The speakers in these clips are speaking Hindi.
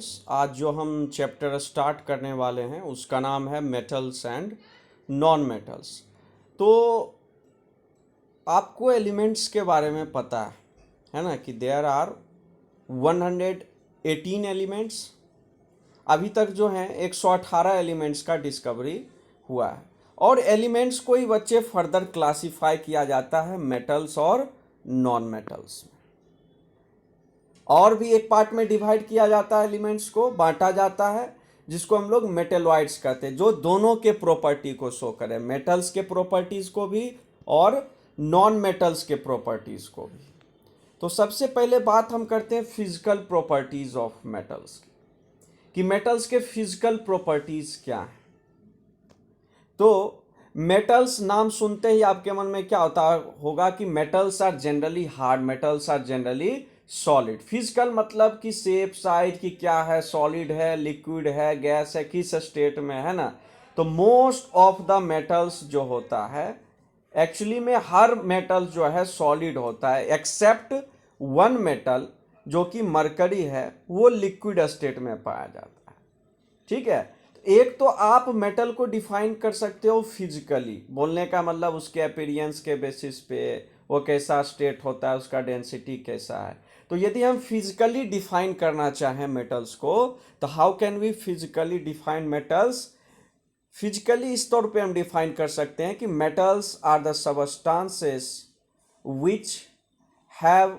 स्टूडेंट्स, आज जो हम चैप्टर स्टार्ट करने वाले हैं उसका नाम है मेटल्स एंड नॉन मेटल्स। तो आपको एलिमेंट्स के बारे में पता है ना कि देयर आर 118 एलिमेंट्स। अभी तक जो हैं 118 एलिमेंट्स का डिस्कवरी हुआ है और एलिमेंट्स को ही बच्चे फर्दर क्लासिफाई किया जाता है मेटल्स और नॉन मेटल्स में। और भी एक पार्ट में डिवाइड किया जाता है, एलिमेंट्स को बांटा जाता है जिसको हम लोग मेटेलॉइड्स कहते हैं, जो दोनों के प्रॉपर्टी को शो करे, मेटल्स के प्रॉपर्टीज को भी और नॉन मेटल्स के प्रॉपर्टीज को भी। तो सबसे पहले बात हम करते हैं फिजिकल प्रॉपर्टीज ऑफ मेटल्स की, कि मेटल्स के फिजिकल प्रॉपर्टीज क्या हैं। तो मेटल्स नाम सुनते ही आपके मन में क्या होता होगा कि metals are generally hard, metals are generally solid. Physical मतलब कि शेप साइज की क्या है, सॉलिड है, लिक्विड है, गैस है, किस स्टेट में है ना। तो मोस्ट ऑफ द मेटल्स जो होता है, एक्चुअली में हर मेटल जो है सॉलिड होता है एक्सेप्ट वन मेटल जो कि मरकरी है, वो लिक्विड स्टेट में पाया जाता है। ठीक है, एक तो आप मेटल को डिफाइन कर सकते हो फिजिकली, बोलने का मतलब उसके अपीयरेंस के बेसिस पे वो कैसा स्टेट होता है, उसका डेंसिटी कैसा है। तो यदि हम फिजिकली डिफाइन करना चाहें मेटल्स को, तो how can we physically define metals. Physically इस तौर पे हम डिफाइन कर सकते हैं कि metals are the substances which have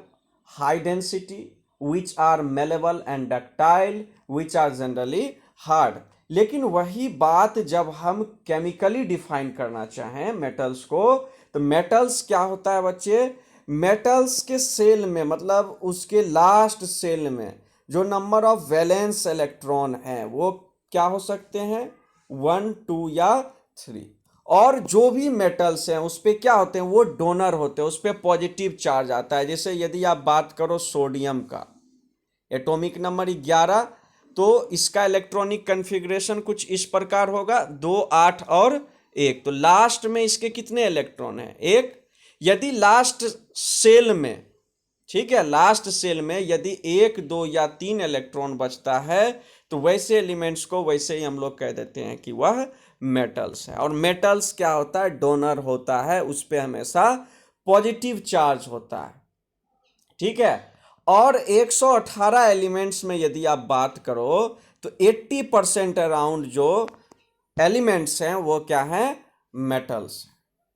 high density, which are malleable and ductile, which are generally hard. लेकिन वही बात जब हम केमिकली डिफाइन करना चाहें मेटल्स को, तो मेटल्स क्या होता है बच्चे, मेटल्स के सेल में, मतलब उसके लास्ट सेल में जो नंबर ऑफ वैलेंस इलेक्ट्रॉन हैं वो क्या हो सकते हैं, 1, 2 या 3। और जो भी मेटल्स हैं उस पर क्या होते हैं, वो डोनर होते हैं, उस पर पॉजिटिव चार्ज आता है। जैसे यदि आप बात करो सोडियम का, एटॉमिक नंबर 11, तो इसका इलेक्ट्रॉनिक कन्फिग्रेशन कुछ इस प्रकार होगा, 2, 8 और 1। तो लास्ट में इसके कितने इलेक्ट्रॉन हैं, 1। यदि लास्ट सेल में, ठीक है, लास्ट सेल में यदि 1, 2 या 3 इलेक्ट्रॉन बचता है, तो वैसे एलिमेंट्स को वैसे ही हम लोग कह देते हैं कि वह मेटल्स है। और मेटल्स क्या होता है, डोनर होता है, उस पर हमेशा पॉजिटिव चार्ज होता है। ठीक है, और 118 एलिमेंट्स में यदि आप बात करो तो 80% अराउंड जो एलिमेंट्स हैं वो क्या हैं, मेटल्स।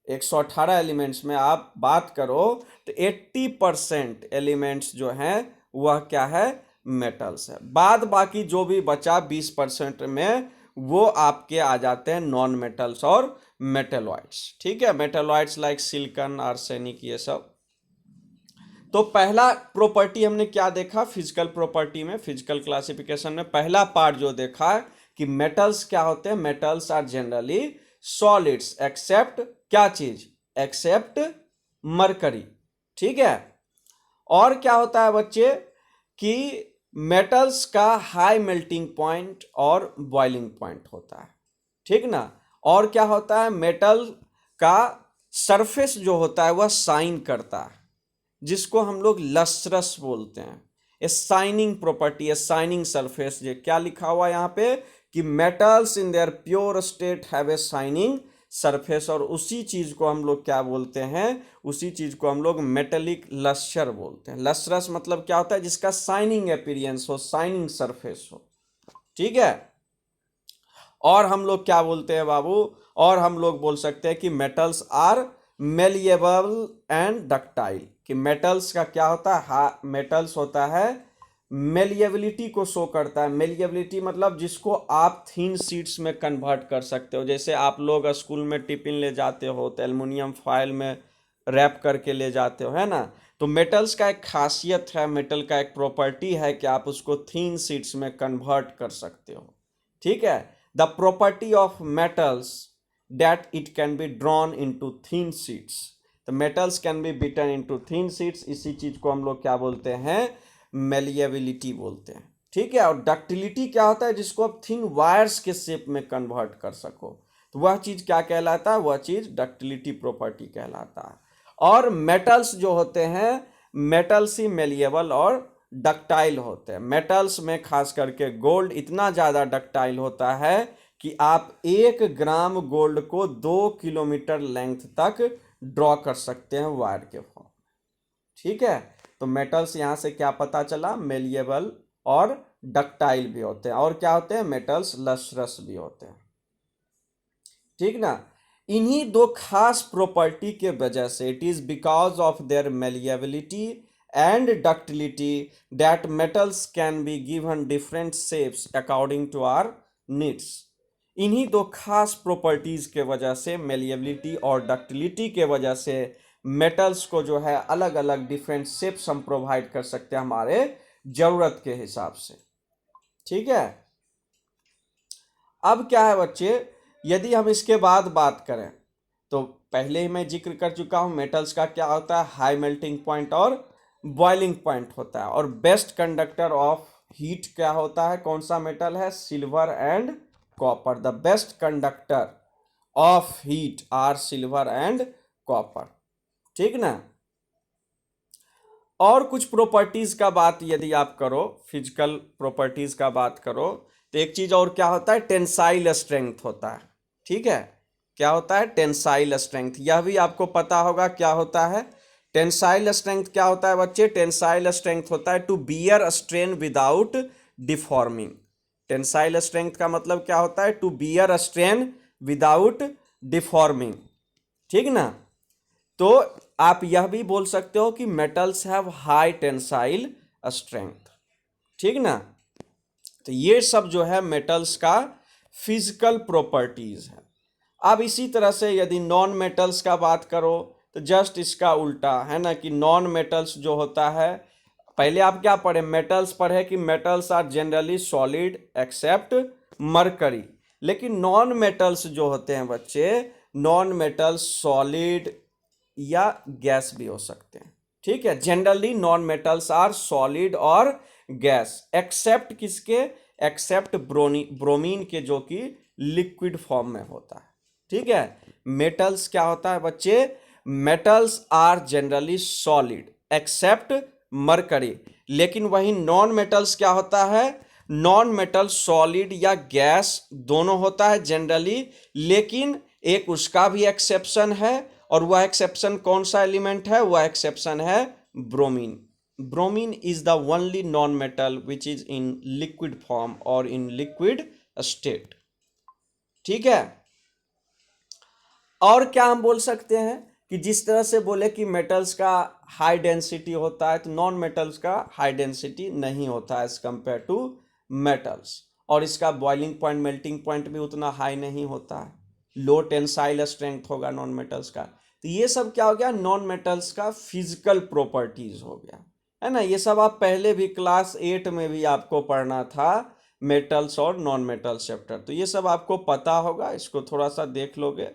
118 एलिमेंट्स में आप बात करो तो 80% एलिमेंट्स जो हैं वह क्या है, मेटल्स है। बाद बाकी जो भी बचा 20% में वो आपके आ जाते हैं नॉन मेटल्स और मेटेलॉइड्स। ठीक है, मेटेलॉइड्स लाइक सिलिकॉन, आर्सेनिक, ये सब। तो पहला प्रॉपर्टी हमने क्या देखा फिजिकल प्रॉपर्टी में, फिजिकल क्लासिफिकेशन में पहला पार्ट जो देखा है कि मेटल्स क्या होते हैं, metals are generally solids except क्या चीज, एक्सेप्ट मरकरी। ठीक है, और क्या होता है बच्चे कि मेटल्स का हाई मेल्टिंग पॉइंट और बॉइलिंग पॉइंट होता है। ठीक ना, और क्या होता है, मेटल का सरफेस जो होता है वह शाइन करता है, जिसको हम लोग लस्ट्रस बोलते हैं। A shining property, a shining surface. ये क्या लिखा हुआ है यहाँ पे कि metals in their pure state have a shining surface, और उसी चीज को हम लोग क्या बोलते हैं, उसी चीज को हम लोग मेटेलिक लस्टर बोलते हैं। लस्ट्रस मतलब क्या होता है, जिसका शाइनिंग अपीयरेंस हो, शाइनिंग सरफेस हो। ठीक है, और हम लोग क्या बोलते हैं बाबू, और हम लोग बोल सकते हैं कि metals are malleable and ductile. कि मेटल्स का क्या होता है, मेटल्स होता है मेलिएबिलिटी को शो करता है। मेलिएबिलिटी मतलब जिसको आप थिन शीट्स में कन्वर्ट कर सकते हो। जैसे आप लोग स्कूल में टिफिन ले जाते हो तो एल्युमिनियम फॉयल में रैप करके ले जाते हो, है ना। तो मेटल्स का एक खासियत है, मेटल का एक प्रॉपर्टी है कि आप उसको थिन शीट्स में कन्वर्ट कर सकते हो। ठीक है, the property of metals that it can be drawn into thin sheets. The metals can be beaten into thin sheets. इसी चीज को हम लोग क्या बोलते हैं, मेलिएबिलिटी बोलते हैं। ठीक है, और डक्टिलिटी क्या होता है, जिसको आप थिन वायर्स के शेप में कन्वर्ट कर सको, तो वह चीज क्या कहलाता है, वह चीज डक्टिलिटी प्रॉपर्टी कहलाता है। और मेटल्स जो होते हैं, मेटल्स ही मेलिएबल और डक्टाइल होते हैं। मेटल्स में खास करके गोल्ड इतना ज़्यादा डक्टाइल होता है कि आप 1 ग्राम गोल्ड को 2 किलोमीटर लेंथ तक ड्रॉ कर सकते हैं वायर के फॉर्म। ठीक है, तो मेटल्स यहाँ से क्या पता चला, मेलिएबल और डक्टाइल भी होते हैं। और क्या होते हैं, मेटल्स लस्ट्रस भी होते हैं। ठीक ना, इन्हीं दो खास प्रॉपर्टी के वजह से, it is because of their malleability and ductility that metals can be given different shapes according to our needs. इन्हीं दो खास प्रॉपर्टीज के वजह से, मेलिएबिलिटी और डक्टिलिटी के वजह से मेटल्स को जो है अलग अलग डिफरेंट शेप्स हम प्रोवाइड कर सकते हैं हमारे जरूरत के हिसाब से। ठीक है, अब क्या है बच्चे, यदि हम इसके बाद बात करें तो पहले ही मैं जिक्र कर चुका हूं, मेटल्स का क्या होता है, हाई मेल्टिंग पॉइंट और बॉइलिंग पॉइंट होता है। और बेस्ट कंडक्टर ऑफ हीट क्या होता है, कौन सा मेटल है, silver and copper. The best conductor of heat are silver and copper. ठीक ना, और कुछ प्रॉपर्टीज का बात यदि आप करो, फिजिकल प्रॉपर्टीज का बात करो, तो एक चीज और क्या होता है, टेंसाइल स्ट्रेंथ होता है। ठीक है, क्या होता है, टेंसाइल स्ट्रेंथ। यह भी आपको पता होगा क्या होता है टेंसाइल स्ट्रेंथ। क्या होता है बच्चे, टेंसाइल स्ट्रेंथ होता है to bear strain without deforming. Tensile strength का मतलब क्या होता है, to bear strain without deforming. ठीक ना, तो आप यह भी बोल सकते हो कि metals have high tensile strength. ठीक ना, तो ये सब जो है मेटल्स का फिजिकल प्रॉपर्टीज है। अब इसी तरह से यदि नॉन मेटल्स का बात करो तो जस्ट इसका उल्टा है ना, कि नॉन मेटल्स जो होता है, पहले आप क्या पढ़े, मेटल्स पढ़े कि metals are generally solid except mercury. लेकिन नॉन मेटल्स जो होते हैं बच्चे, नॉन मेटल्स सॉलिड या गैस भी हो सकते हैं। ठीक है, generally non metals are solid और गैस, एक्सेप्ट किसके, एक्सेप्ट ब्रोमीन के, जो कि लिक्विड फॉर्म में होता है। ठीक है, मेटल्स क्या होता है बच्चे, metals are generally solid except mercury. लेकिन वही नॉन मेटल्स क्या होता है, नॉन मेटल सॉलिड या गैस दोनों होता है जनरली, लेकिन एक उसका भी एक्सेप्शन है। और वह एक्सेप्शन कौन सा एलिमेंट है, वह एक्सेप्शन है bromine. Bromine is the only non metal which is in liquid form और इन लिक्विड स्टेट। ठीक है, और क्या हम बोल सकते हैं कि जिस तरह से बोले कि मेटल्स का हाई डेंसिटी होता है, तो नॉन मेटल्स का हाई डेंसिटी नहीं होता है एज कंपेयर टू मेटल्स। और इसका बॉइलिंग पॉइंट, मेल्टिंग पॉइंट भी उतना हाई नहीं होता है, लो टेंसाइल स्ट्रेंथ होगा नॉन मेटल्स का। तो ये सब क्या हो गया, नॉन मेटल्स का फिजिकल प्रॉपर्टीज हो गया, है ना। ये सब आप पहले भी क्लास 8 में भी आपको पढ़ना था, मेटल्स और नॉन मेटल्स चैप्टर, तो ये सब आपको पता होगा, इसको थोड़ा सा देख लोगे।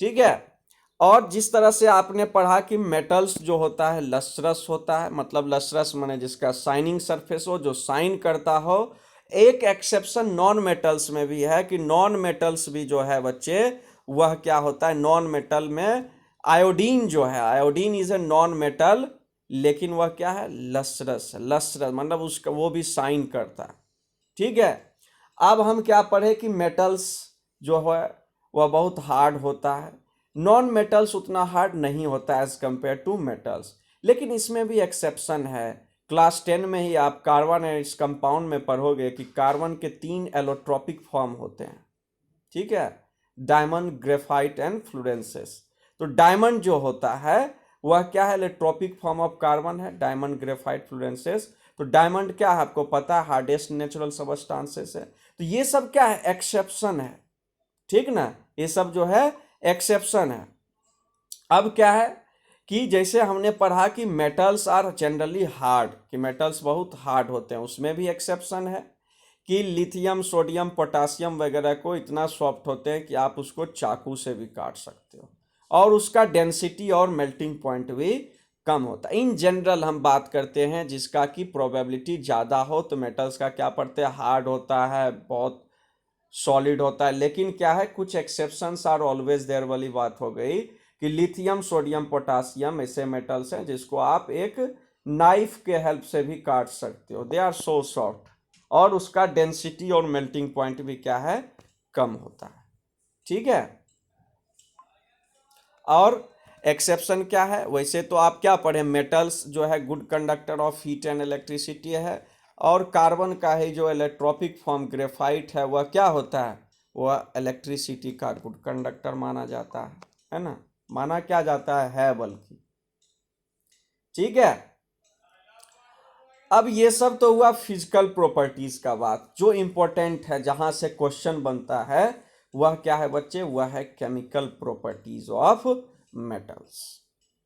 ठीक है, और जिस तरह से आपने पढ़ा कि मेटल्स जो होता है लस्ट्रस होता है, मतलब लस्ट्रस माने जिसका शाइनिंग सरफेस हो, जो शाइन करता हो। एक एक्सेप्शन नॉन मेटल्स में भी है कि नॉन मेटल्स भी जो है बच्चे, वह क्या होता है, नॉन मेटल में आयोडीन जो है, iodine is a non metal, लेकिन वह क्या है, लस्ट्रस। लस्ट्रस मतलब उसका वो भी शाइन करता है। ठीक है, अब हम क्या पढ़े कि मेटल्स जो है वह बहुत हार्ड होता है, नॉन मेटल्स उतना हार्ड नहीं होता एज कंपेयर टू मेटल्स। लेकिन इसमें भी एक्सेप्शन है। क्लास 10 में ही आप कार्बन और इस कंपाउंड में पढ़ोगे कि कार्बन के 3 एलोट्रोपिक फॉर्म होते हैं। ठीक है, डायमंड, ग्रेफाइट एंड फ्लोरेंसेस। तो डायमंड जो होता है वह क्या है, एलोट्रोपिक फॉर्म ऑफ कार्बन है, डायमंड, ग्रेफाइट, फ्लोरेंसेस। तो डायमंड क्या है आपको पता है, हार्डेस्ट नेचुरल सबस्टांसेस है। तो ये सब क्या है, एक्सेप्शन है। ठीक ना, ये सब जो है एक्सेप्शन है। अब क्या है कि जैसे हमने पढ़ा कि मेटल्स आर जनरली हार्ड, कि मेटल्स बहुत हार्ड होते हैं, उसमें भी एक्सेप्शन है कि लिथियम, सोडियम, पोटासियम वगैरह को इतना सॉफ्ट होते हैं कि आप उसको चाकू से भी काट सकते हो, और उसका डेंसिटी और मेल्टिंग पॉइंट भी कम होता है। इन जनरल हम बात करते हैं जिसका कि प्रोबेबिलिटी ज़्यादा हो, तो मेटल्स का क्या पढ़ते हैं, हार्ड होता है, बहुत सॉलिड होता है। लेकिन क्या है, कुछ एक्सेप्शंस आर ऑलवेज देयर वाली बात हो गई कि लिथियम, सोडियम, पोटासियम ऐसे मेटल्स हैं जिसको आप एक नाइफ के हेल्प से भी काट सकते हो, दे आर सो सॉफ्ट, और उसका डेंसिटी और मेल्टिंग पॉइंट भी क्या है, कम होता है। ठीक है, और एक्सेप्शन क्या है, वैसे तो आप क्या पढ़े, मेटल्स जो है good conductor of heat and electricity है, और कार्बन का ही जो इलेक्ट्रोपिक फॉर्म ग्रेफाइट है वह क्या होता है, वह इलेक्ट्रिसिटी का गुड कंडक्टर माना जाता है ना, माना क्या जाता है बल्कि। ठीक है, अब ये सब तो हुआ फिजिकल प्रॉपर्टीज का बात। जो इंपॉर्टेंट है जहां से क्वेश्चन बनता है वह क्या है बच्चे, वह है केमिकल प्रॉपर्टीज ऑफ मेटल्स।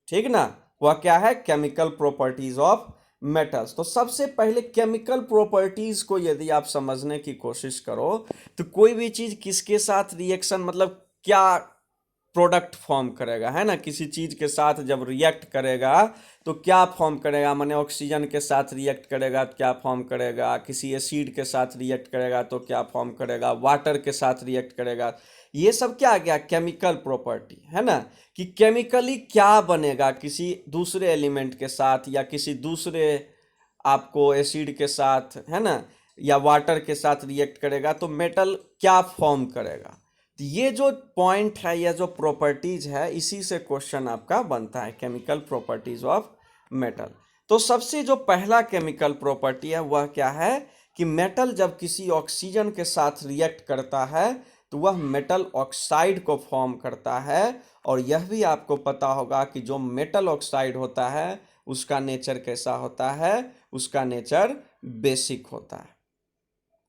ठीक ना, वह क्या है, केमिकल प्रॉपर्टीज ऑफ मेटल्स। तो सबसे पहले केमिकल प्रॉपर्टीज को यदि आप समझने की कोशिश करो तो कोई भी चीज किसके साथ रिएक्शन, मतलब क्या प्रोडक्ट फॉर्म करेगा, है ना, किसी चीज के साथ जब रिएक्ट करेगा तो क्या फॉर्म करेगा, माने ऑक्सीजन के साथ रिएक्ट करेगा तो क्या फॉर्म करेगा, किसी एसिड के साथ रिएक्ट करेगा तो क्या फॉर्म करेगा, वाटर के साथ रिएक्ट करेगा। ये सब क्या आ गया, केमिकल प्रॉपर्टी, है ना, कि केमिकली क्या बनेगा किसी दूसरे एलिमेंट के साथ या किसी दूसरे आपको एसिड के साथ, है ना, या वाटर के साथ रिएक्ट करेगा तो मेटल क्या फॉर्म करेगा। तो ये जो पॉइंट है, ये जो प्रॉपर्टीज है, इसी से क्वेश्चन आपका बनता है, केमिकल प्रॉपर्टीज ऑफ मेटल। तो सबसे जो पहला केमिकल प्रॉपर्टी है वह क्या है कि मेटल जब किसी ऑक्सीजन के साथ रिएक्ट करता है तो वह मेटल ऑक्साइड को फॉर्म करता है। और यह भी आपको पता होगा कि जो मेटल ऑक्साइड होता है उसका नेचर कैसा होता है, उसका नेचर बेसिक होता है।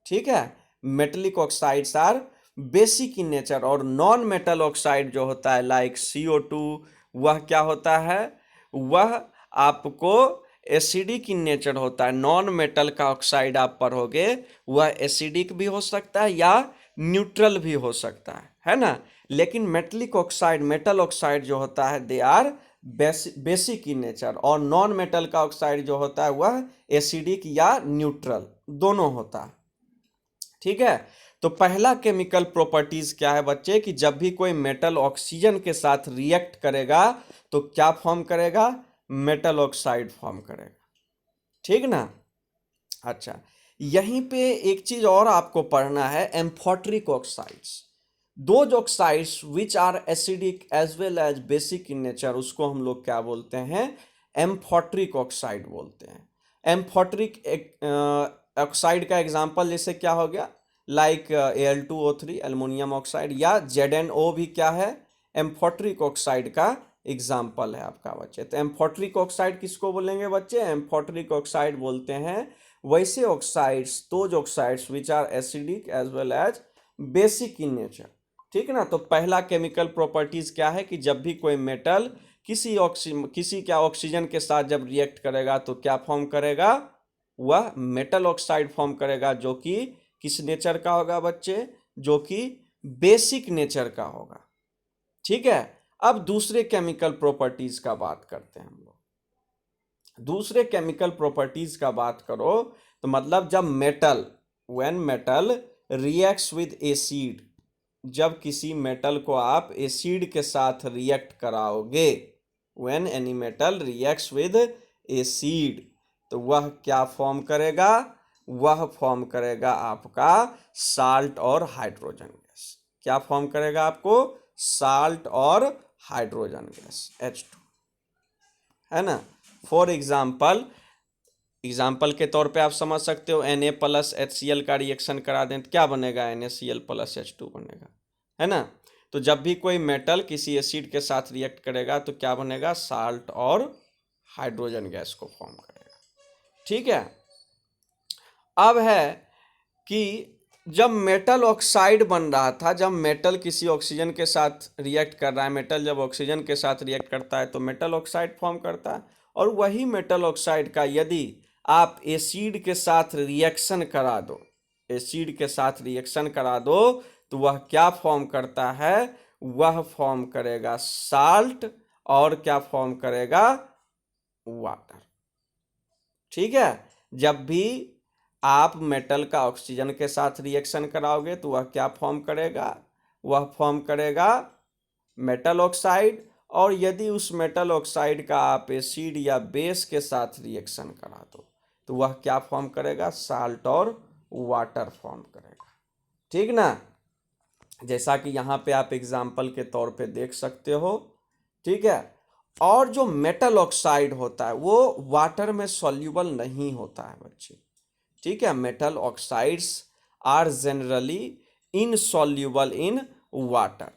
ठीक है, metallic oxides are basic in nature, और नॉन मेटल ऑक्साइड जो होता है लाइक CO2, वह क्या होता है, वह आपको एसिडिक इन नेचर होता है। नॉन मेटल का ऑक्साइड आप पढ़ोगे वह एसिडिक भी हो सकता है या न्यूट्रल भी हो सकता है ना। लेकिन मेटलिक ऑक्साइड, मेटल ऑक्साइड जो होता है they are basic in nature, और नॉन मेटल का ऑक्साइड जो होता है वह एसिडिक या न्यूट्रल दोनों होता है। ठीक है, तो पहला केमिकल प्रॉपर्टीज क्या है बच्चे, कि जब भी कोई मेटल ऑक्सीजन के साथ रिएक्ट करेगा तो क्या फॉर्म करेगा, मेटल ऑक्साइड फॉर्म करेगा। ठीक ना, अच्छा, यहीं पे एक चीज और आपको पढ़ना है, amphoteric oxides. Those oxides which are acidic as well as basic in nature, उसको हम लोग क्या बोलते हैं, एम्फोटरिक ऑक्साइड बोलते हैं। एम्फोटरिक ऑक्साइड का एग्जांपल जैसे क्या हो गया, लाइक Al2O3 एल्युमिनियम ऑक्साइड, या ZnO भी क्या है, एम्फोटरिक ऑक्साइड का एग्जाम्पल है आपका बच्चे। तो एम्फोटरिक ऑक्साइड किसको बोलेंगे बच्चे, एम्फोटरिक ऑक्साइड बोलते हैं वैसे oxides, those oxides which are acidic as well as basic in nature. ठीक है ना, तो पहला केमिकल प्रॉपर्टीज क्या है कि जब भी कोई मेटल किसी क्या ऑक्सीजन के साथ जब रिएक्ट करेगा तो क्या फॉर्म करेगा, वह मेटल ऑक्साइड फॉर्म करेगा, जो कि किस नेचर का होगा बच्चे, जो कि बेसिक नेचर का होगा। ठीक है, अब दूसरे केमिकल प्रॉपर्टीज का बात करते हैं हम लोग। दूसरे केमिकल प्रॉपर्टीज का बात करो तो मतलब जब metal, when metal reacts with acid, जब किसी मेटल को आप एसिड के साथ रिएक्ट कराओगे, when any metal reacts with acid, तो वह क्या फॉर्म करेगा, वह फॉर्म करेगा आपका साल्ट और हाइड्रोजन गैस। क्या फॉर्म करेगा आपको, साल्ट और हाइड्रोजन गैस H2, है ना। फॉर एग्जाम्पल के तौर पे आप समझ सकते हो, Na प्लस HCl का रिएक्शन करा दें तो क्या बनेगा, NaCl प्लस H2 बनेगा, है ना। तो जब भी कोई मेटल किसी एसिड के साथ रिएक्ट करेगा तो क्या बनेगा, साल्ट और हाइड्रोजन गैस को फॉर्म करेगा। ठीक है, अब है कि जब मेटल ऑक्साइड बन रहा था, जब मेटल किसी ऑक्सीजन के साथ रिएक्ट कर रहा है, मेटल जब ऑक्सीजन के साथ रिएक्ट करता है तो मेटल ऑक्साइड फॉर्म करता है। और वही मेटल ऑक्साइड का यदि आप एसिड के साथ रिएक्शन करा दो, एसिड के साथ रिएक्शन करा दो तो वह क्या फॉर्म करता है, वह फॉर्म करेगा साल्ट, और क्या फॉर्म करेगा, वाटर। ठीक है, जब भी आप मेटल का ऑक्सीजन के साथ रिएक्शन कराओगे तो वह क्या फॉर्म करेगा, वह फॉर्म करेगा मेटल ऑक्साइड, और यदि उस मेटल ऑक्साइड का आप एसिड या बेस के साथ रिएक्शन करा दो तो वह क्या फॉर्म करेगा, साल्ट और वाटर फॉर्म करेगा। ठीक ना, जैसा कि यहाँ पे आप एग्जाम्पल के तौर पे देख सकते हो। ठीक है, और जो मेटल ऑक्साइड होता है वो वाटर में सॉल्यूबल नहीं होता है बच्चे। ठीक है, metal oxides are generally insoluble in water,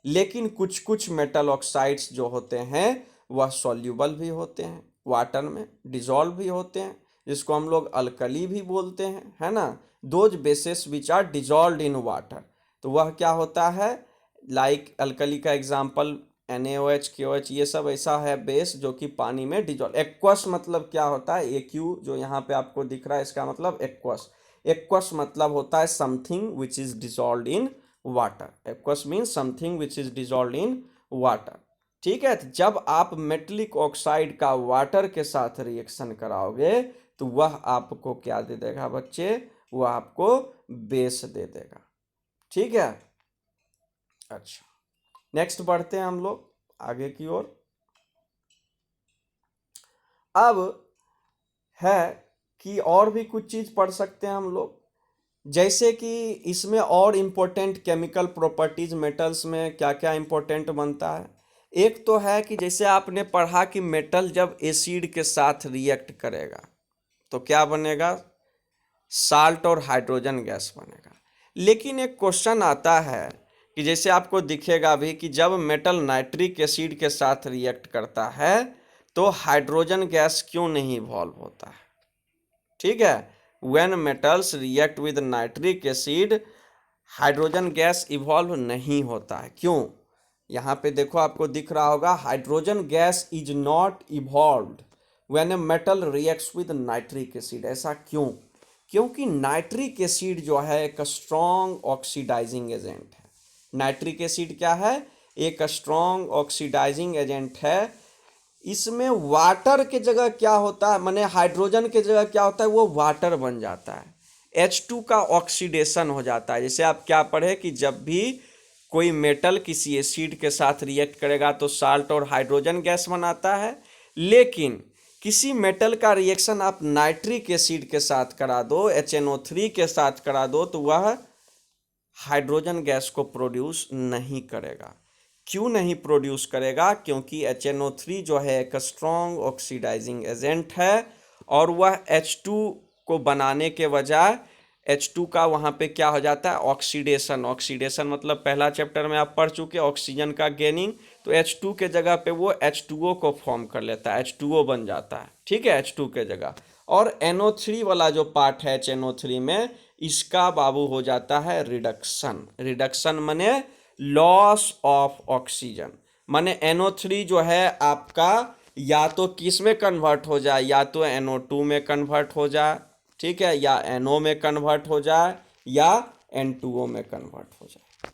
लेकिन कुछ कुछ मेटल ऑक्साइड्स जो होते हैं वह सॉल्यूबल भी होते हैं, वाटर में डिजॉल्व भी होते हैं, जिसको हम लोग अल्कली भी बोलते हैं, है ना। Those bases which are dissolve in water, तो वह क्या होता है, लाइक अल्कली का एग्जाम्पल NaOH KOH, ये सब ऐसा है बेस जो कि पानी में डिजॉल्व। एक्वस मतलब क्या होता है, AQ जो यहाँ पे आपको दिख रहा है इसका मतलब एक्वस। एक्वस मतलब होता है something which is dissolve in water. Aqueous means something which is dissolve in water. ठीक है, तो जब आप मेटलिक ऑक्साइड का वाटर के साथ रिएक्शन कराओगे तो वह आपको क्या दे देगा बच्चे, वह आपको बेस दे देगा। ठीक है, अच्छा नेक्स्ट बढ़ते हैं हम लोग आगे की ओर। अब है कि और भी कुछ चीज पढ़ सकते हैं हम लोग, जैसे कि इसमें और इम्पोर्टेंट केमिकल प्रॉपर्टीज मेटल्स में क्या क्या इम्पोर्टेंट बनता है। एक तो है कि जैसे आपने पढ़ा कि मेटल जब एसिड के साथ रिएक्ट करेगा तो क्या बनेगा, साल्ट और हाइड्रोजन गैस बनेगा। लेकिन एक क्वेश्चन आता है कि जैसे आपको दिखेगा भी कि जब मेटल नाइट्रिक एसिड के साथ रिएक्ट करता है तो हाइड्रोजन गैस क्यों नहीं इवॉल्व होता है। ठीक है, when metals react with nitric acid hydrogen gas evolve नहीं होता है, क्यों। यहाँ पे देखो आपको दिख रहा होगा, hydrogen gas is not evolved when a metal reacts with nitric acid. ऐसा क्यों, क्योंकि नाइट्रिक एसिड जो है एक स्ट्रॉन्ग ऑक्सीडाइजिंग एजेंट है। नाइट्रिक एसिड क्या है, एक स्ट्रॉन्ग ऑक्सीडाइजिंग एजेंट है। इसमें वाटर के जगह क्या होता है, माने हाइड्रोजन के जगह क्या होता है, वो वाटर बन जाता है, H2 का ऑक्सीडेशन हो जाता है। जैसे आप क्या पढ़े कि जब भी कोई मेटल किसी एसिड के साथ रिएक्ट करेगा तो साल्ट और हाइड्रोजन गैस बनाता है, लेकिन किसी मेटल का रिएक्शन आप नाइट्रिक एसिड के साथ करा दो, HNO3 के साथ करा दो, तो वह हाइड्रोजन गैस को प्रोड्यूस नहीं करेगा। क्यों नहीं प्रोड्यूस करेगा, क्योंकि HNO3 जो है एक स्ट्रॉन्ग ऑक्सीडाइजिंग एजेंट है और वह H2 को बनाने के बजाय H2 का वहाँ पे क्या हो जाता है, ऑक्सीडेशन। ऑक्सीडेशन मतलब पहला चैप्टर में आप पढ़ चुके ऑक्सीजन का गेनिंग, तो H2 के जगह पे वो H2O को फॉर्म कर लेता है, H2O बन जाता है। ठीक है, H2 के जगह, और NO3 वाला जो पार्ट है HNO3 में, इसका बाबू हो जाता है रिडक्शन। रिडक्शन माने लॉस ऑफ ऑक्सीजन, माने NO3 जो है आपका या तो किस में कन्वर्ट हो जाए, या तो NO2 में कन्वर्ट हो जाए, ठीक है, या NO में कन्वर्ट हो जाए, या N2O में कन्वर्ट हो जाए।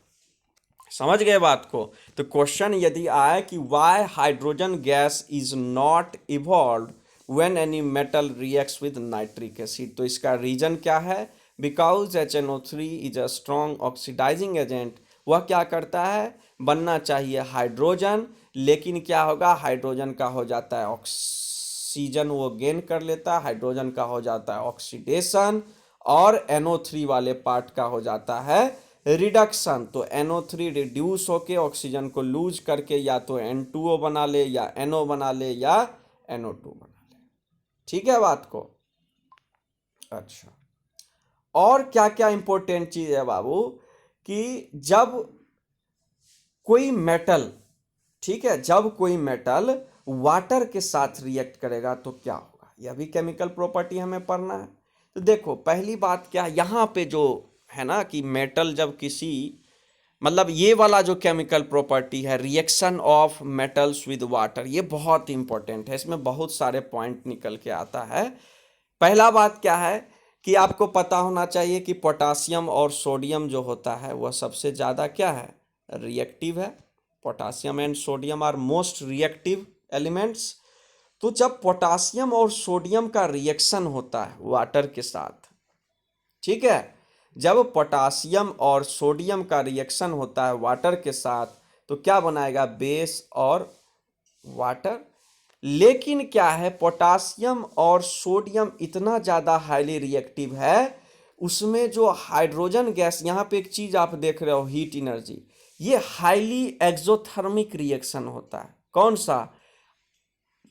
समझ गए बात को। तो क्वेश्चन यदि आए कि why hydrogen gas is not evolve when any metal reacts with nitric acid, तो इसका रीजन क्या है, because HNO3 is a strong oxidising agent. वह क्या करता है, बनना चाहिए हाइड्रोजन, लेकिन क्या होगा, हाइड्रोजन का हो जाता है ऑक्सीजन वो गेन कर लेता है, हाइड्रोजन का हो जाता है ऑक्सीडेशन, और NO3 वाले पार्ट का हो जाता है रिडक्शन। तो NO3 रिड्यूस होके ऑक्सीजन को लूज करके या तो N2O बना ले, या NO बना ले, या NO2 बना ले। ठीक है बात को। अच्छा, और क्या क्या इंपॉर्टेंट चीज है बाबू, कि जब कोई मेटल, ठीक है, जब कोई मेटल वाटर के साथ रिएक्ट करेगा तो क्या होगा, यह भी केमिकल प्रॉपर्टी हमें पढ़ना है। तो देखो पहली बात क्या है, यहाँ पे जो है ना कि मेटल जब किसी, मतलब ये वाला जो केमिकल प्रॉपर्टी है reaction of metals with water, ये बहुत इंपॉर्टेंट है, इसमें बहुत सारे पॉइंट निकल के आता है। पहला बात क्या है कि आपको पता होना चाहिए कि पोटासियम और सोडियम जो होता है वह सबसे ज़्यादा क्या है, रिएक्टिव है। Potassium and sodium are most reactive elements. तो जब पोटासियम और सोडियम का रिएक्शन होता है वाटर के साथ, ठीक है, जब पोटासियम और सोडियम का रिएक्शन होता है वाटर के साथ, तो क्या बनाएगा, बेस और वाटर। लेकिन क्या है, पोटासियम और सोडियम इतना ज़्यादा हाईली रिएक्टिव है, उसमें जो हाइड्रोजन गैस, यहाँ पे एक चीज़ आप देख रहे हो, हीट एनर्जी, ये हाईली एक्सोथर्मिक रिएक्शन होता है। कौन सा,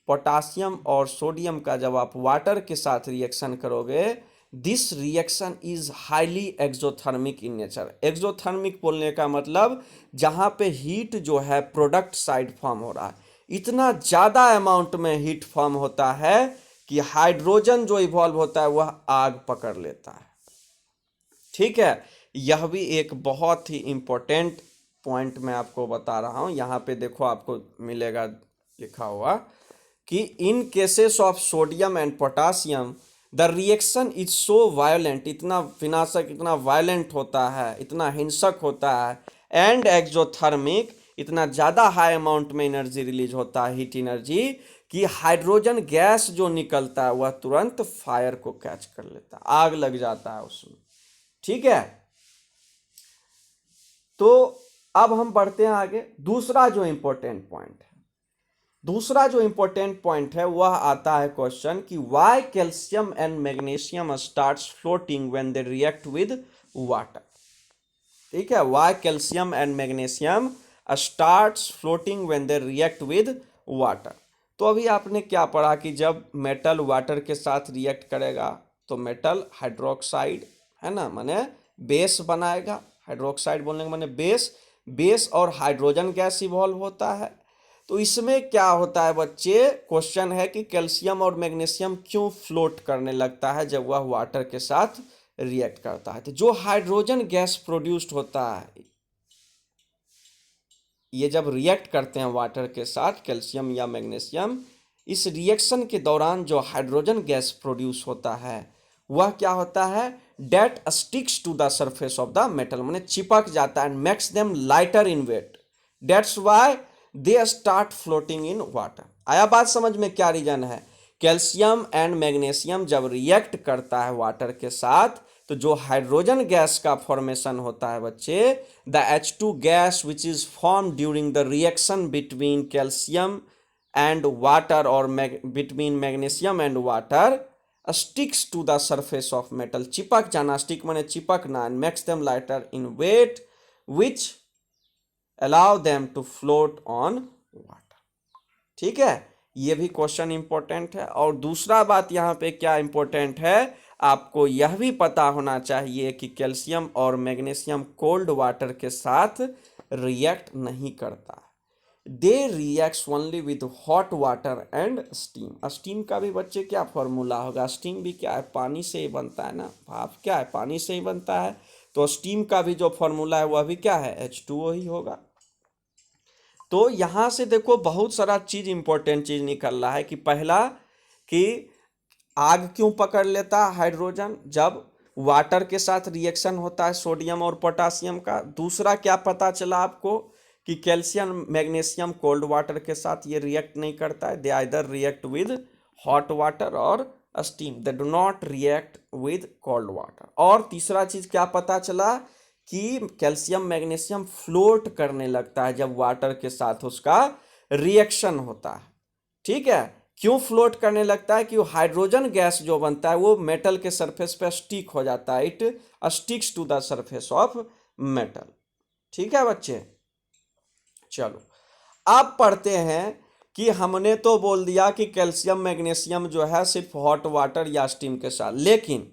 पोटासियम और सोडियम का जब आप वाटर के साथ रिएक्शन करोगे, this reaction is highly exothermic in nature. Exothermic बोलने का मतलब जहाँ पे हीट जो है प्रोडक्ट साइड फॉर्म हो रहा है, इतना ज़्यादा अमाउंट में हीट फॉर्म होता है कि हाइड्रोजन जो इवॉल्व होता है वह आग पकड़ लेता है। ठीक है, यह भी एक बहुत ही इंपॉर्टेंट पॉइंट मैं आपको बता रहा हूँ। यहाँ पे देखो आपको मिलेगा लिखा हुआ कि in cases of sodium and potassium the reaction is so violent, इतना विनाशक, इतना वायलेंट होता है, इतना हिंसक होता है, एंड एक्सोथर्मिक, इतना ज़्यादा हाई अमाउंट में एनर्जी रिलीज होता है, हीट एनर्जी, कि हाइड्रोजन गैस जो निकलता है वह तुरंत फायर को कैच कर लेता है, आग लग जाता है उसमें। ठीक है, तो अब हम बढ़ते हैं आगे। दूसरा जो इंपॉर्टेंट पॉइंट है वह आता है क्वेश्चन कि why calcium and magnesium starts floating when they react with water. ठीक है, why calcium and magnesium starts floating when they react with water. तो अभी आपने क्या पढ़ा कि जब मेटल वाटर के साथ रिएक्ट करेगा तो मेटल हाइड्रोक्साइड, है ना, माने बेस बनाएगा। हाइड्रोक्साइड बोलने का माने बेस और हाइड्रोजन गैस इवॉल्व होता है। तो इसमें क्या होता है बच्चे, क्वेश्चन है कि कैल्शियम और मैग्नीशियम क्यों फ्लोट करने लगता है जब वह वाटर के साथ रिएक्ट करता है। तो जो हाइड्रोजन गैस प्रोड्यूस्ड होता है, ये जब रिएक्ट करते हैं वाटर के साथ कैल्शियम या मैग्नीशियम, इस रिएक्शन के दौरान जो हाइड्रोजन गैस प्रोड्यूस होता है वह क्या होता है, that sticks to the surface of the metal, माने चिपक जाता है, and makes them lighter in weight, that's why they start floating in water. आया बात समझ में, क्या रीजन है, कैल्शियम एंड मैग्नीशियम जब रिएक्ट करता है वाटर के साथ तो जो हाइड्रोजन गैस का फॉर्मेशन होता है बच्चे, the H2 gas which is form during the reaction between calcium and water और between magnesium and water sticks to the surface of metal, चिपक जाना, स्टिक माने चिपकना, and makes them lighter in weight which allow them to float on water. ठीक है, ये भी क्वेश्चन इंपॉर्टेंट है। और दूसरा बात यहाँ पे क्या इंपॉर्टेंट है, आपको यह भी पता होना चाहिए कि कैल्शियम और मैग्नीशियम कोल्ड वाटर के साथ रिएक्ट नहीं करता, they reacts only with hot water and steam. Steam का भी बच्चे क्या फॉर्मूला होगा, स्टीम भी क्या है, पानी से ही बनता है ना, भाप क्या है, पानी से ही बनता है। तो स्टीम का भी जो फॉर्मूला है वह भी क्या है, H2O ही होगा। तो यहाँ से देखो बहुत सारा चीज, इंपॉर्टेंट चीज निकल रहा है कि पहला कि आग क्यों पकड़ लेता है हाइड्रोजन जब वाटर के साथ रिएक्शन होता है सोडियम और पोटासियम का। दूसरा क्या पता चला आपको कि कैल्शियम मैग्नीशियम कोल्ड वाटर के साथ ये रिएक्ट नहीं करता है, they either react with hot water और steam, they do not react with cold water. और तीसरा चीज क्या पता चला कि कैल्शियम मैग्नीशियम फ्लोट करने लगता है जब वाटर के साथ उसका रिएक्शन होता है। ठीक है, क्यों फ्लोट करने लगता है कि वो हाइड्रोजन गैस जो बनता है वो मेटल के सरफेस पे स्टिक हो जाता है, it sticks to the surface of metal. ठीक है बच्चे, चलो अब पढ़ते हैं कि हमने तो बोल दिया कि कैल्शियम मैग्नीशियम जो है सिर्फ हॉट वाटर या स्टीम के साथ, लेकिन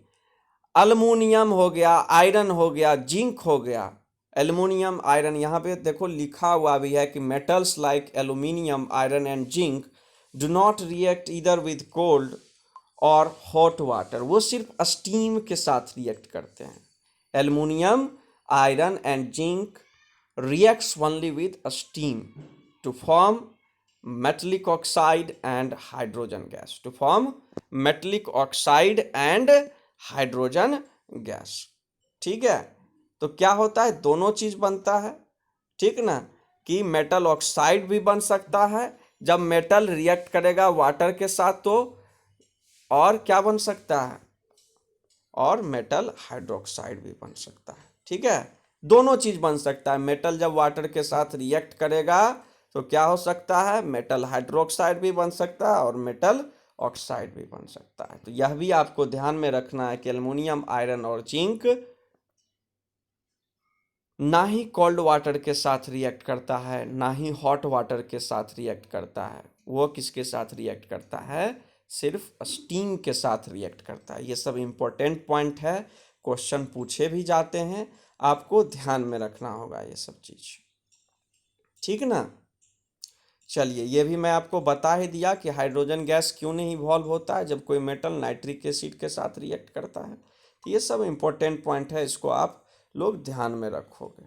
अल्मुनियम हो गया, आयरन हो गया, जिंक हो गया, एल्युमिनियम आयरन, यहाँ पे देखो लिखा हुआ भी है कि metals like aluminium iron and zinc do not react इधर विद कोल्ड और हॉट वाटर, वो सिर्फ स्टीम के साथ रिएक्ट करते हैं। Aluminium iron and zinc reacts only with steam to form metallic oxide and hydrogen gas, to form metallic oxide and hydrogen gas। ठीक है, तो क्या होता है, दोनों चीज बनता है। ठीक ना, कि मेटल ऑक्साइड भी बन सकता है जब मेटल रिएक्ट करेगा वाटर के साथ, तो और क्या बन सकता है, और मेटल हाइड्रोक्साइड भी बन सकता है। ठीक है, दोनों चीज बन सकता है। मेटल जब वाटर के साथ रिएक्ट करेगा तो क्या हो सकता है, मेटल हाइड्रोक्साइड भी बन सकता है और मेटल ऑक्साइड भी बन सकता है। तो यह भी आपको ध्यान में रखना है कि एल्युमिनियम, आयरन और जिंक ना ही कोल्ड वाटर के साथ रिएक्ट करता है, ना ही हॉट वाटर के साथ रिएक्ट करता है। वो किसके साथ रिएक्ट करता है, सिर्फ स्टीम के साथ रिएक्ट करता है। ये सब इंपॉर्टेंट पॉइंट है, क्वेश्चन पूछे भी जाते हैं, आपको ध्यान में रखना होगा ये सब चीज, ठीक ना। चलिए, ये भी मैं आपको बता ही दिया कि हाइड्रोजन गैस क्यों नहीं इवॉल्व होता है जब कोई मेटल नाइट्रिक एसिड के साथ रिएक्ट करता है। तो ये सब इंपॉर्टेंट पॉइंट है, इसको आप लोग ध्यान में रखोगे,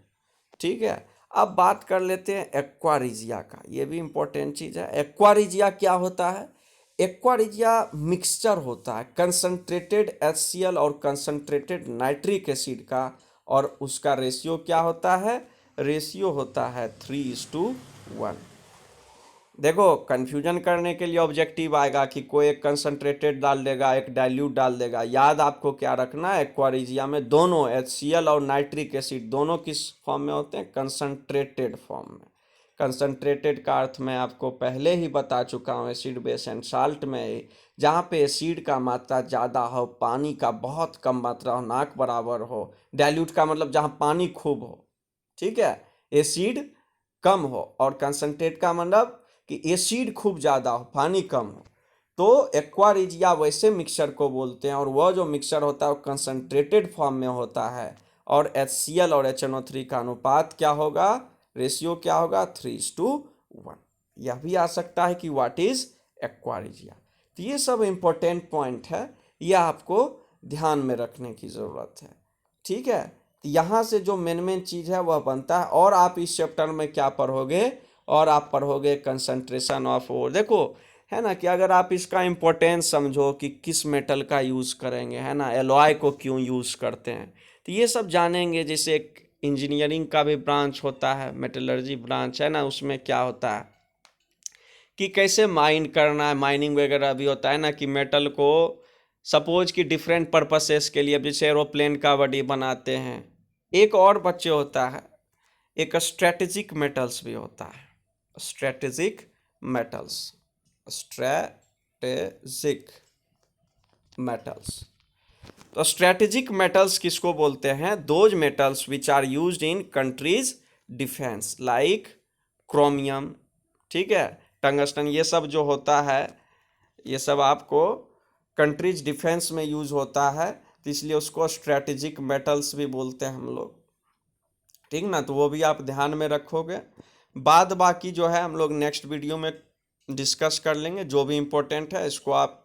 ठीक है। अब बात कर लेते हैं एक्वा रिजिया का, ये भी इंपॉर्टेंट चीज़ है। एक्वा रिजिया क्या होता है, एक्वा रिजिया मिक्सचर होता है कंसंट्रेटेड HCl और कंसंट्रेटेड नाइट्रिक एसिड का, और उसका रेशियो क्या होता है, रेशियो होता है 3:1। देखो, कंफ्यूजन करने के लिए ऑब्जेक्टिव आएगा कि कोई एक कंसंट्रेटेड डाल देगा, एक डाइल्यूट डाल देगा। याद आपको क्या रखना है, एक्वा रिजिया में दोनों HCl और नाइट्रिक एसिड दोनों किस फॉर्म में होते हैं, कंसंट्रेटेड फॉर्म में। कंसंट्रेटेड का अर्थ मैं आपको पहले ही बता चुका हूँ, एसिड बेस एंड साल्ट में जहाँ पे एसिड का मात्रा ज़्यादा हो, पानी का बहुत कम मात्रा हो, ना के बराबर हो। डाइल्यूट का मतलब जहाँ पानी खूब हो, ठीक है, एसिड कम हो, और कंसंट्रेट का मतलब कि एसिड खूब ज़्यादा हो, पानी कम हो। तो एक्वा रिजिया वैसे मिक्सचर को बोलते हैं, और वह जो मिक्सचर होता है वो कंसंट्रेटेड फॉर्म में होता है, और HCl और HNO3 का अनुपात क्या होगा, रेशियो क्या होगा, 3:1। यह भी आ सकता है कि व्हाट इज एक्वा रिजिया। तो ये सब इंपॉर्टेंट पॉइंट है, यह आपको ध्यान में रखने की ज़रूरत है, ठीक है। तो यहाँ से जो मेन चीज़ है वह बनता है। और आप इस चैप्टर में क्या पढ़ोगे, और आप पढ़ोगे कंसंट्रेशन ऑफ ओर। देखो, है ना, कि अगर आप इसका इम्पोर्टेंस समझो कि किस मेटल का यूज़ करेंगे, है ना, एलॉय को क्यों यूज़ करते हैं, तो ये सब जानेंगे। जैसे एक इंजीनियरिंग का भी ब्रांच होता है, मेटलर्जी ब्रांच, है ना, उसमें क्या होता है कि कैसे माइन करना है, माइनिंग वगैरह भी होता है ना, कि मेटल को सपोज कि डिफरेंट पर्पसेस के लिए, जैसे एरोप्लेन का बॉडी बनाते हैं। एक और बच्चे होता है, एक स्ट्रेटेजिक मेटल्स भी होता है, स्ट्रेटेजिक मेटल्स, स्ट्रेटेजिक मेटल्स। तो स्ट्रेटेजिक मेटल्स किसको बोलते हैं, those metals which are used in countries defence, like chromium, ठीक है, टंगस्टन, ये सब जो होता है, ये सब आपको कंट्रीज डिफेंस में यूज होता है, तो इसलिए उसको स्ट्रेटेजिक मेटल्स भी बोलते हैं हम लोग, ठीक ना। तो वो भी आप ध्यान में रखोगे। बाद बाकी जो है हम लोग नेक्स्ट वीडियो में डिस्कस कर लेंगे। जो भी इम्पोर्टेंट है इसको आप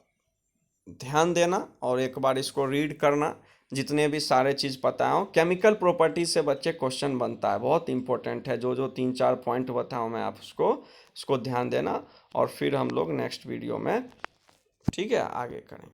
ध्यान देना और एक बार इसको रीड करना, जितने भी सारे चीज़ बताया हूँ। केमिकल प्रॉपर्टी से बच्चे क्वेश्चन बनता है, बहुत इंपॉर्टेंट है। जो जो 3-4 पॉइंट बताऊँ मैं आप उसको ध्यान देना, और फिर हम लोग नेक्स्ट वीडियो में, ठीक है, आगे करेंगे।